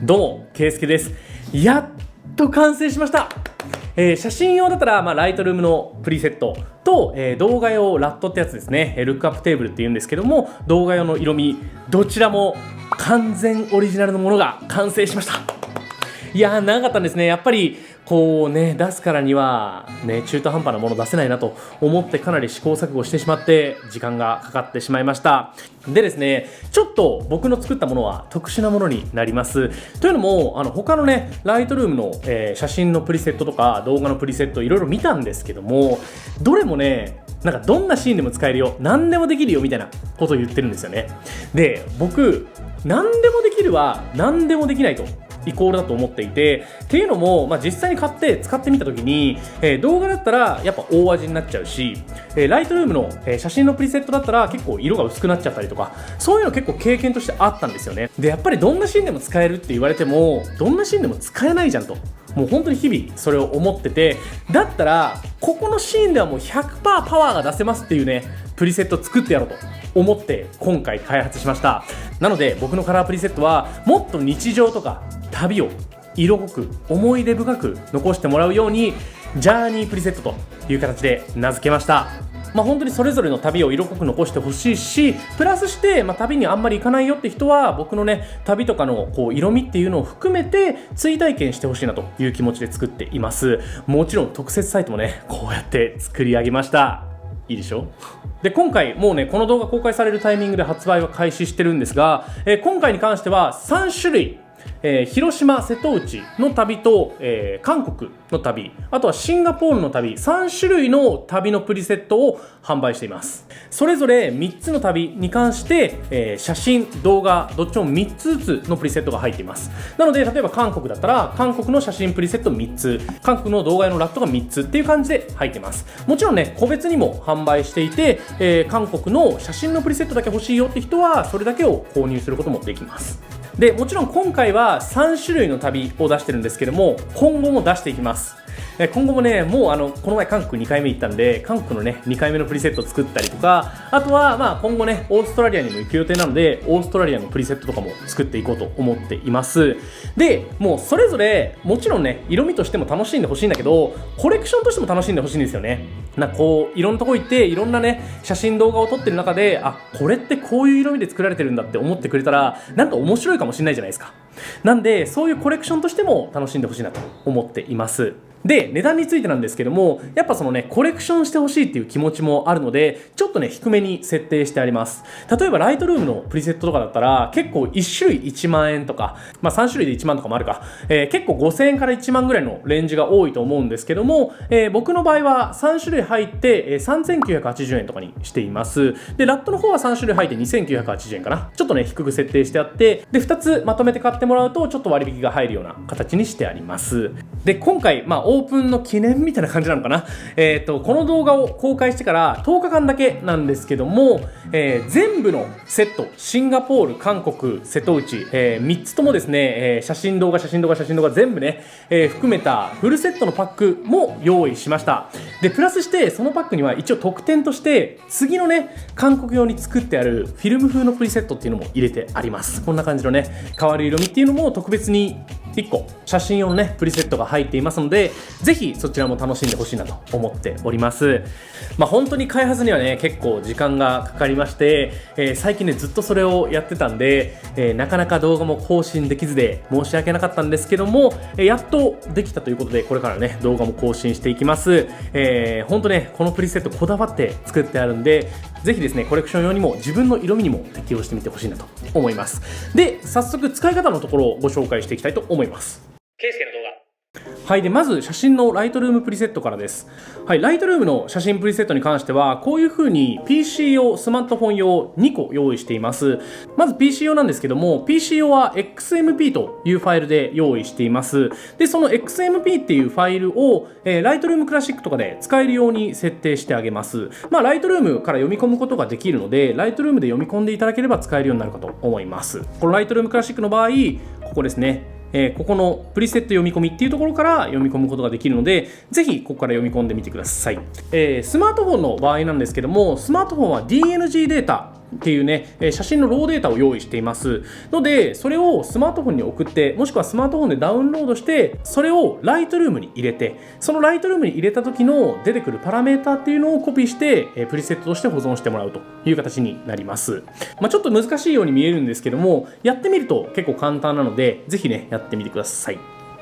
どうも、ケイスケです。やっと完成しました。写真用だったら、ライトルームのプリセットと、動画用ラットってやつですね、ルックアップテーブルっていうんですけども、動画用の色味どちらも完全オリジナルのものが完成しました。いやー、長かったんですね。やっぱりこうね、出すからにはね、中途半端なもの出せないなと思って、かなり試行錯誤してしまって時間がかかってしまいました。でですね、ちょっと僕の作ったものは特殊なものになります。というのも、他のね、ライトルームの、写真のプリセットとか動画のプリセットいろいろ見たんですけども、どれもね、なんかどんなシーンでも使えるよ、何でもできるよみたいなことを言ってるんですよね。で、僕、何でもできるは何でもできないとイコールだと思っていて、っていうのも、実際に買って使ってみたときに、動画だったらやっぱ大味になっちゃうし、ライトルームの、写真のプリセットだったら結構色が薄くなっちゃったりとか、そういうの結構経験としてあったんですよね。で、やっぱりどんなシーンでも使えるって言われても、どんなシーンでも使えないじゃんと、もう本当に日々それを思ってて、だったらここのシーンではもう 100% パワーが出せますっていうね、プリセット作ってやろうと思って今回開発しました。なので僕のカラープリセットはもっと日常とか旅を色濃く思い出深く残してもらうように、ジャーニープリセットという形で名付けました。本当にそれぞれの旅を色濃く残してほしいし、プラスして、旅にあんまり行かないよって人は僕のね、旅とかのこう色味っていうのを含めて追体験してほしいなという気持ちで作っています。もちろん特設サイトもね、こうやって作り上げました。いいでしょ。で、今回もうね、この動画公開されるタイミングで発売は開始してるんですが、今回に関しては3種類、広島瀬戸内の旅と、韓国の旅、あとはシンガポールの旅、3種類の旅のプリセットを販売しています。それぞれ3つの旅に関して、写真動画どっちも3つずつのプリセットが入っています。なので例えば韓国だったら韓国の写真プリセット3つ、韓国の動画用のラットが3つっていう感じで入っています。もちろんね、個別にも販売していて、韓国の写真のプリセットだけ欲しいよって人はそれだけを購入することもできます。で、もちろん今回は3種類の旅を出してるんですけども、今後も出していきます。今後もね、もうこの前韓国2回目行ったんで、韓国のね、2回目のプリセットを作ったりとか、あとは今後ね、オーストラリアにも行く予定なので、オーストラリアのプリセットとかも作っていこうと思っています。で、もうそれぞれ、もちろんね、色味としても楽しんでほしいんだけど、コレクションとしても楽しんでほしいんですよね。こう、いろんなとこ行って、いろんなね、写真動画を撮ってる中で、これってこういう色味で作られてるんだって思ってくれたら、なんか面白いかもしれないじゃないですか。なんで、そういうコレクションとしても楽しんでほしいなと思っています。で、値段についてなんですけども、やっぱそのね、コレクションしてほしいっていう気持ちもあるので、ちょっとね、低めに設定してあります。例えばライトルームのプリセットとかだったら、結構1種類1万円とか、3種類で1万とかもあるか、結構5000円から1万ぐらいのレンジが多いと思うんですけども、僕の場合は3種類入って、3980円とかにしています。で、ラットの方は3種類入って2980円かな。ちょっとね、低く設定してあって、で、2つまとめて買ってもらうと、ちょっと割引が入るような形にしてあります。で、今回、オープンの記念みたいな感じなのかな。この動画を公開してから10日間だけなんですけども、全部のセット、シンガポール、韓国、瀬戸内、3つともですね、写真動画全部ね、含めたフルセットのパックも用意しました。で、プラスしてそのパックには一応特典として次のね、韓国用に作ってあるフィルム風のプリセットっていうのも入れてあります。こんな感じのね、変わる色味っていうのも特別に1個写真用のね、プリセットが入っていますので、ぜひそちらも楽しんでほしいなと思っております。本当に開発にはね、結構時間がかかりまして、最近ね、ずっとそれをやってたんで、なかなか動画も更新できずで申し訳なかったんですけども、やっとできたということで、これからね、動画も更新していきます。本当ね、このプリセットこだわって作ってあるんで、ぜひですね、コレクション用にも自分の色味にも適用してみてほしいなと思います。で、早速使い方のところをご紹介していきたいと思います。ケイスケの動画。はい、でまず写真のライトルームプリセットからです。はい、ライトルームの写真プリセットに関してはこういう風に PC 用、スマートフォン用2個用意しています。まず PC 用なんですけども、 PC 用は XMP というファイルで用意しています。でその XMP っていうファイルを、ライトルームクラシックとかで使えるように設定してあげます。ライトルームから読み込むことができるので、ライトルームで読み込んでいただければ使えるようになるかと思います。このライトルームクラシックの場合、ここですね、ここのプリセット読み込みっていうところから読み込むことができるので、ぜひここから読み込んでみてください。スマートフォンの場合なんですけども、スマートフォンは DNG データっていうね、写真のローデータを用意していますので、それをスマートフォンに送って、もしくはスマートフォンでダウンロードして、それをライトルームに入れて、そのライトルームに入れた時の出てくるパラメータっていうのをコピーして、プリセットとして保存してもらうという形になります。ちょっと難しいように見えるんですけども、やってみると結構簡単なので、ぜひねやってみてください。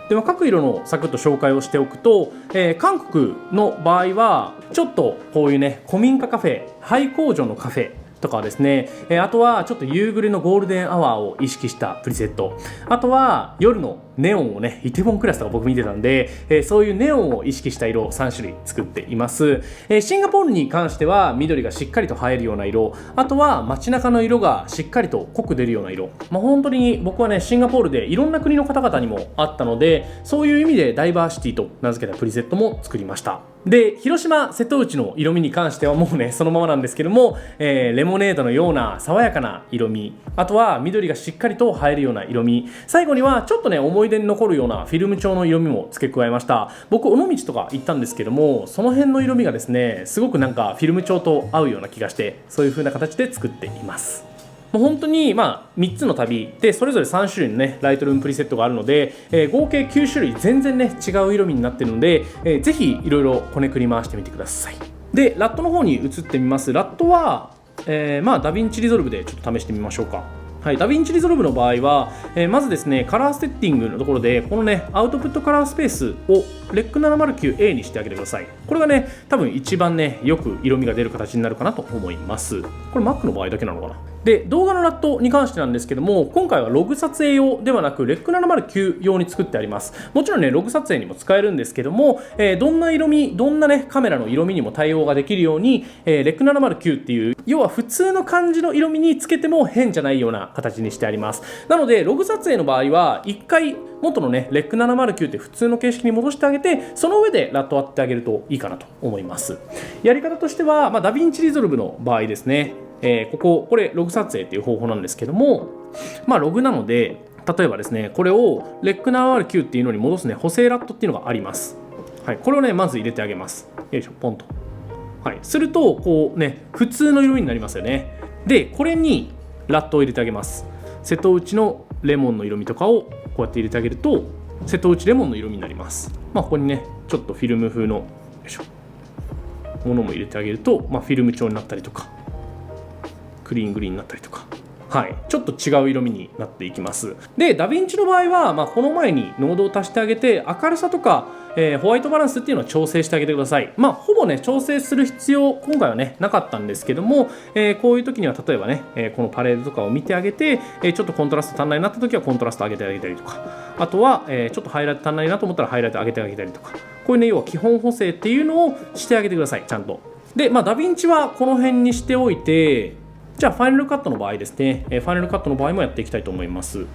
で各色のサクッと紹介をしておくと、韓国の場合はちょっとこういうね、古民家カフェ、廃工場のカフェとかはですね、あとはちょっと夕暮れのゴールデンアワーを意識したプリセット、あとは夜のネオンをね、イテウォンクラスとか僕見てたんで、そういうネオンを意識した色を3種類作っています。シンガポールに関しては緑がしっかりと映えるような色、あとは街中の色がしっかりと濃く出るような色、本当に僕はね、シンガポールでいろんな国の方々にもあったので、そういう意味でダイバーシティと名付けたプリセットも作りました。で広島瀬戸内の色味に関してはもうねそのままなんですけども、レモネードのような爽やかな色味、あとは緑がしっかりと映えるような色味、最後にはちょっとね思い出に残るようなフィルム調の色味も付け加えました。僕尾道とか行ったんですけども、その辺の色味がですねすごくなんかフィルム調と合うような気がして、そういう風な形で作っています。もう本当に3つの旅でそれぞれ3種類のねライトルームプリセットがあるので、合計9種類全然ね違う色味になってるので、ぜひいろいろこねくり回してみてください。でラットの方に移ってみます。ラットは、ダヴィンチリゾルブでちょっと試してみましょうか。はい、ダヴィンチリゾルブの場合は、まずですねカラーセッティングのところでこのねアウトプットカラースペースをレック 709A にしてあげてください。これがね多分一番ねよく色味が出る形になるかなと思います。これ Mac の場合だけなのかな。で動画のラットに関してなんですけども、今回はログ撮影用ではなくレック709用に作ってあります。もちろんねログ撮影にも使えるんですけども、どんな色味、どんなねカメラの色味にも対応ができるように、レック709っていう要は普通の感じの色味につけても変じゃないような形にしてあります。なのでログ撮影の場合は1回元のねレック709って普通の形式に戻してあげて、その上でラットを当ててあげるといいかなと思います。やり方としては、ダヴィンチリゾルブの場合ですね、これログ撮影っていう方法なんですけども、ログなので例えばですねこれをレック709っていうのに戻すね補正ラットっていうのがあります。はい、これをねまず入れてあげます。よいしょポンと。はい、するとこうね普通の色味になりますよね。でこれにラットを入れてあげます。瀬戸内のレモンの色味とかをこうやって入れてあげると瀬戸内レモンの色味になります。ここにねちょっとフィルム風のよいしょものも入れてあげると、フィルム調になったりとかクリーングリーンになったりとか、はい、ちょっと違う色味になっていきます。でダヴィンチの場合は、この前に濃度を足してあげて明るさとか、ホワイトバランスっていうのを調整してあげてください。ほぼね調整する必要今回はねなかったんですけども、こういう時には例えばね、このパレードとかを見てあげて、ちょっとコントラスト足んないなった時はコントラスト上げてあげたりとか、あとは、ちょっとハイライト足んないなと思ったらハイライト上げてあげたりとか、こういうね要は基本補正っていうのをしてあげてくださいちゃんと。でダヴィンチはこの辺にしておいて、じゃあファイナルカットの場合ですね、ファイナルカットの場合もやっていきたいと思います。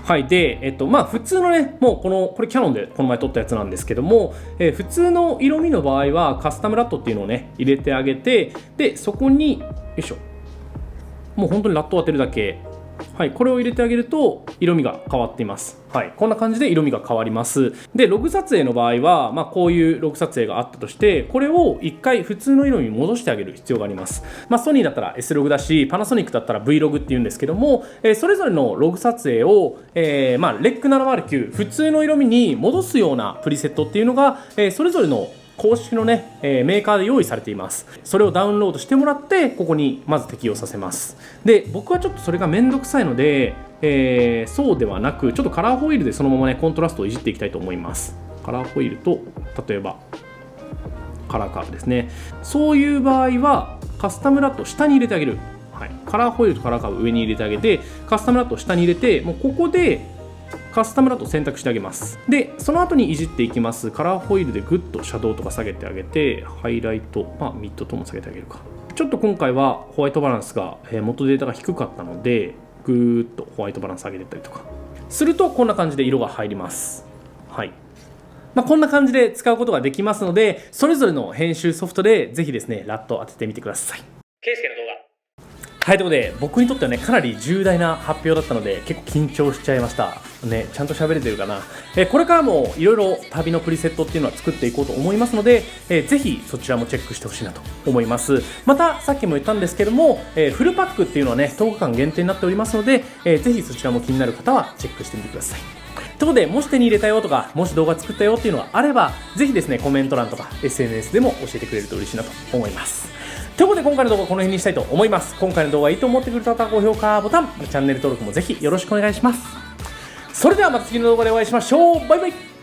はい、で、普通のねもうこれキャノンでこの前撮ったやつなんですけども、普通の色味の場合はカスタムラットっていうのをね入れてあげて、でそこによいしょもう本当にラットを当てるだけ、はい、これを入れてあげると色味が変わっています。はい、こんな感じで色味が変わります。でログ撮影の場合は、こういうログ撮影があったとして、これを1回普通の色味に戻してあげる必要があります。ソニーだったら S ログだし、パナソニックだったら V ログっていうんですけども、それぞれのログ撮影を、レック709普通の色味に戻すようなプリセットっていうのが、それぞれの公式のね、メーカーで用意されています。それをダウンロードしてもらってここにまず適用させます。で僕はちょっとそれがめんどくさいので、そうではなくちょっとカラーホイールでそのままねコントラストをいじっていきたいと思います。カラーホイールと例えばカラーカーブですね。そういう場合はカスタムラット下に入れてあげる。はい、カラーホイールとカラーカーブ上に入れてあげて、カスタムラット下に入れて、もうここでカスタムだと選択してあげます。でその後にいじっていきます。カラーホイールでグッとシャドウとか下げてあげて、ハイライト、ミッドとも下げてあげるか。ちょっと今回はホワイトバランスが元データが低かったので、ぐーっとホワイトバランス上げていったりとかすると、こんな感じで色が入ります。はい。こんな感じで使うことができますので、それぞれの編集ソフトでぜひですね、ラット当ててみてください。ケイスケの動画。はい、ということで僕にとってはね、かなり重大な発表だったので結構緊張しちゃいましたね。ちゃんと喋れてるかな。これからもいろいろ旅のプリセットっていうのは作っていこうと思いますので、ぜひそちらもチェックしてほしいなと思います。またさっきも言ったんですけども、フルパックっていうのはね10日間限定になっておりますので、ぜひそちらも気になる方はチェックしてみてください。ということで、もし手に入れたよとか、もし動画作ったよっていうのがあれば、ぜひですね、コメント欄とか SNS でも教えてくれると嬉しいなと思います。ということで、今回の動画はこの辺にしたいと思います。今回の動画いいと思ってくれた方は高評価ボタン、チャンネル登録もぜひよろしくお願いします。それではまた次の動画でお会いしましょう。バイバイ。